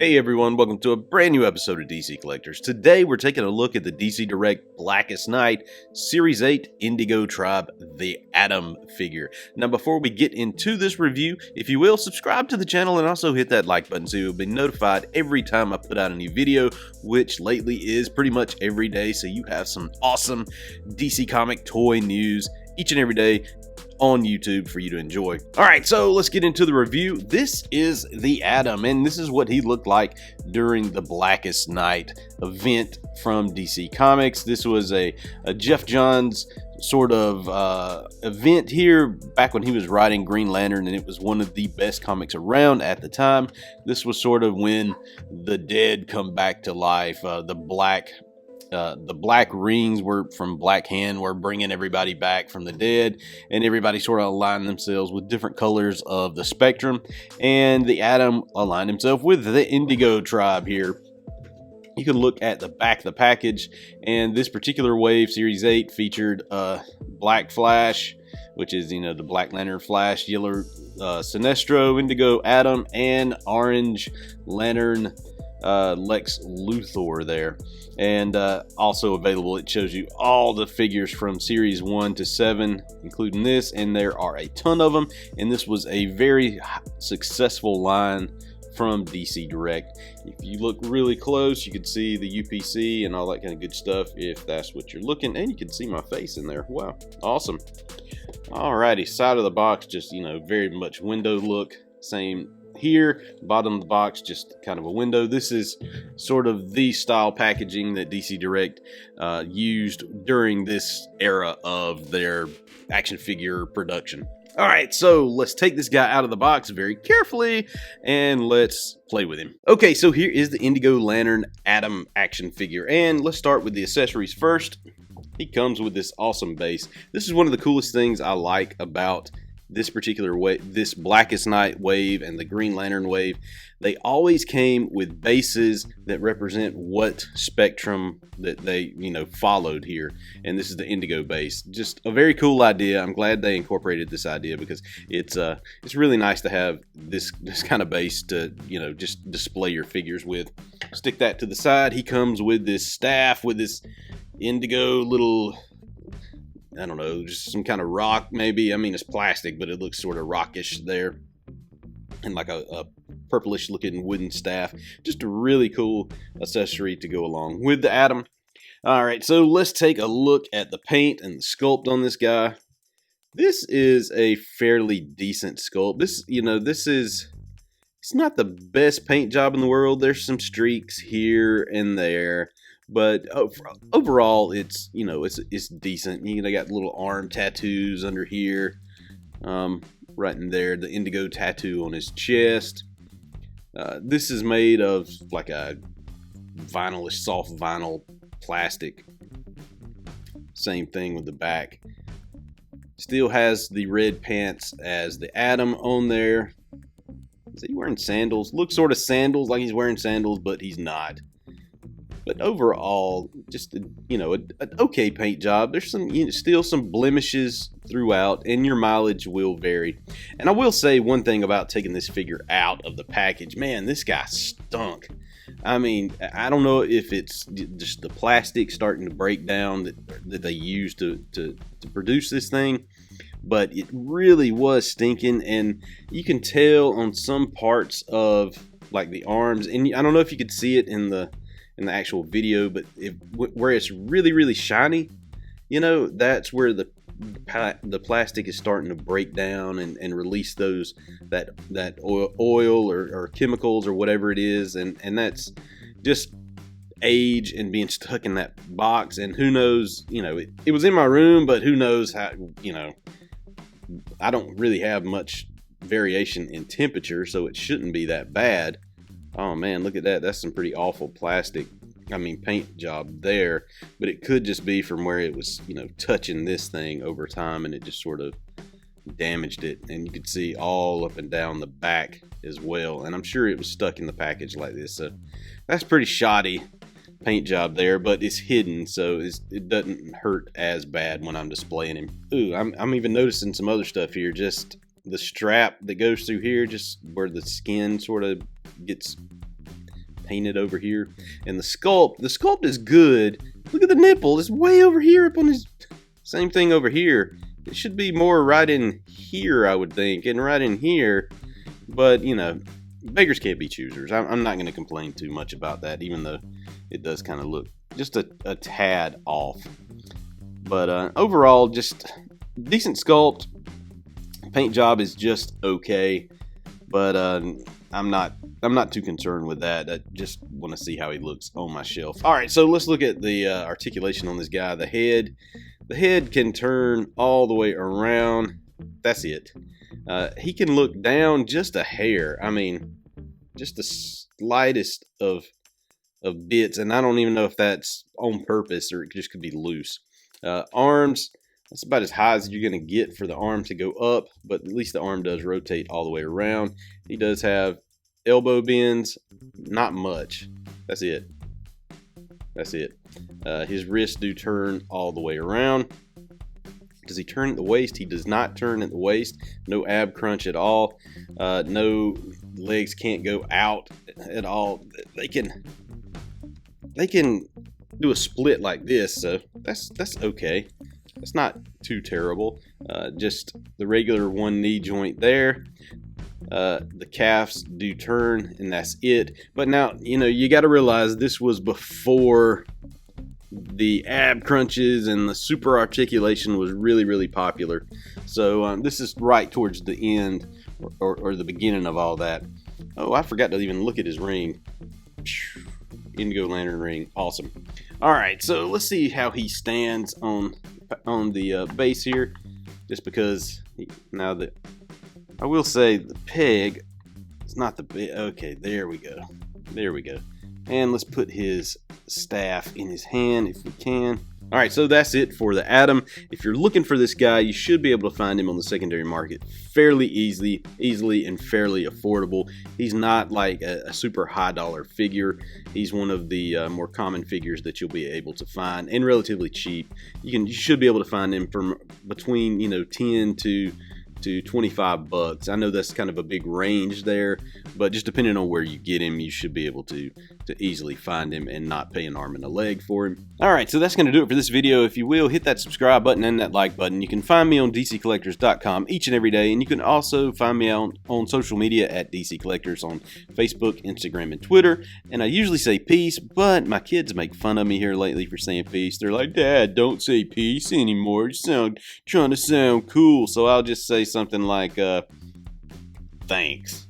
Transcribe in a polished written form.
Hey everyone, welcome to a brand new episode of DC Collectors. Today we're taking a look at the DC Direct Blackest Night Series 8 Indigo Tribe, the Atom figure. Now before we get into this review, if you will, subscribe to the channel and also hit that like button so you'll be notified every time I put out a new video, which lately is pretty much every day, so you have some awesome DC comic toy news each and every day on YouTube for you to enjoy. Alright, so let's get into the review. This is the Atom, and this is what he looked like during the Blackest Night event from DC Comics. This was a Jeff Johns sort of event here back when he was writing Green Lantern, and it was one of the best comics around at the time. This was sort of when the dead come back to life. The black rings were from Black Hand were bringing everybody back from the dead, and everybody sort of aligned themselves with different colors of the spectrum, and the Atom aligned himself with the Indigo Tribe here. You can look at the back of the package, and this particular wave, Series 8, featured Black Flash, which is, the Black Lantern Flash, Yellow Sinestro, Indigo Atom, and Orange Lantern Lex Luthor there. And also available, it shows you all the figures from series 1 to 7, including this, and there are a ton of them, and this was a very successful line from DC Direct. If you look really close, you can see the UPC and all that kind of good stuff if that's what you're looking, and you can see my face in there. Wow, awesome. Alrighty, side of the box, just very much window look. Same here, bottom of the box, just kind of a window. This is sort of the style packaging that DC Direct used during this era of their action figure production. All right, so let's take this guy out of the box very carefully and let's play with him. Okay, so here is the Indigo Lantern Atom action figure, and let's start with the accessories first. He comes with this awesome base. This is one of the coolest things I like about this particular wave, this Blackest Night wave and the Green Lantern wave. They always came with bases that represent what spectrum that they followed here, and this is the Indigo base. Just a very cool idea. I'm glad they incorporated this idea because it's really nice to have this kind of base to just display your figures with. Stick that to the side. He comes with this staff with this indigo little, I don't know, just some kind of rock maybe. I mean, it's plastic, but it looks sort of rockish there. And like a purplish looking wooden staff. Just a really cool accessory to go along with the Atom. All right, so let's take a look at the paint and the sculpt on this guy. This is a fairly decent sculpt. It's not the best paint job in the world. There's some streaks here and there. But overall, it's decent. They got little arm tattoos under here, right in there. The indigo tattoo on his chest. This is made of like a vinylish, soft vinyl plastic. Same thing with the back. Still has the red pants as the Atom on there. Is he wearing sandals? Looks sort of sandals, like he's wearing sandals, but he's not. But overall, just an okay paint job. There's still some blemishes throughout, and your mileage will vary. And I will say one thing about taking this figure out of the package. Man, this guy stunk. I mean, I don't know if it's just the plastic starting to break down that they used to produce this thing, but it really was stinking, and you can tell on some parts of like the arms, and I don't know if you could see it in the actual video, but where it's really shiny, that's where the plastic is starting to break down and release that oil or chemicals or whatever it is, and that's just age and being stuck in that box. And who knows, it was in my room, but who knows how, I don't really have much variation in temperature, so it shouldn't be that bad. Oh man, look at that. That's some pretty awful paint job there. But it could just be from where it was, touching this thing over time, and it just sort of damaged it. And you could see all up and down the back as well. And I'm sure it was stuck in the package like this. So that's pretty shoddy paint job there, but it's hidden, so it doesn't hurt as bad when I'm displaying him. Ooh, I'm even noticing some other stuff here. Just the strap that goes through here, just where the skin sort of gets painted over here. And the sculpt is good. Look at the nipple, it's way over here up on his, same thing over here. It should be more right in here, I would think, and right in here. But, you know, beggars can't be choosers. I'm not going to complain too much about that, even though it does kind of look just a tad off. But overall, just decent sculpt. Paint job is just okay, but I'm not too concerned with that. I just want to see how he looks on my shelf. All right, so let's look at the articulation on this guy. The head can turn all the way around. That's it. He can look down just a hair. I mean, just the slightest of bits, and I don't even know if that's on purpose or it just could be loose. Arms, that's about as high as you're going to get for the arm to go up, but at least the arm does rotate all the way around. He does have elbow bends, not much. That's it. That's it. His wrists do turn all the way around. Does he turn at the waist? He does not turn at the waist. No ab crunch at all. No legs can't go out at all. They can do a split like this, so that's okay. That's not too terrible. Just the regular one knee joint there. The calves do turn, and that's it. But now, you know, you got to realize this was before the ab crunches and the super articulation was really popular. So this is right towards the end or the beginning of all that. Oh, I forgot to even look at his ring. Indigo Lantern ring, awesome. All right, so let's see how he stands on the base here. Just because now that I will say the peg is not the big. Okay, there we go. There we go. And let's put his staff in his hand if we can. All right, so that's it for the Atom. If you're looking for this guy, you should be able to find him on the secondary market fairly easily and fairly affordable. He's not like a super high dollar figure. He's one of the more common figures that you'll be able to find, and relatively cheap. You should be able to find him from between 10 to 25 bucks. I know that's kind of a big range there, but just depending on where you get him, you should be able to easily find him and not pay an arm and a leg for him. All right, so that's going to do it for this video. If you will, hit that subscribe button and that like button. You can find me on DCCollectors.com each and every day, and you can also find me on social media at DCCollectors on Facebook, Instagram, and Twitter. And I usually say peace, but my kids make fun of me here lately for saying peace. They're like, "Dad, don't say peace anymore. You trying to sound cool." So I'll just say something like, thanks.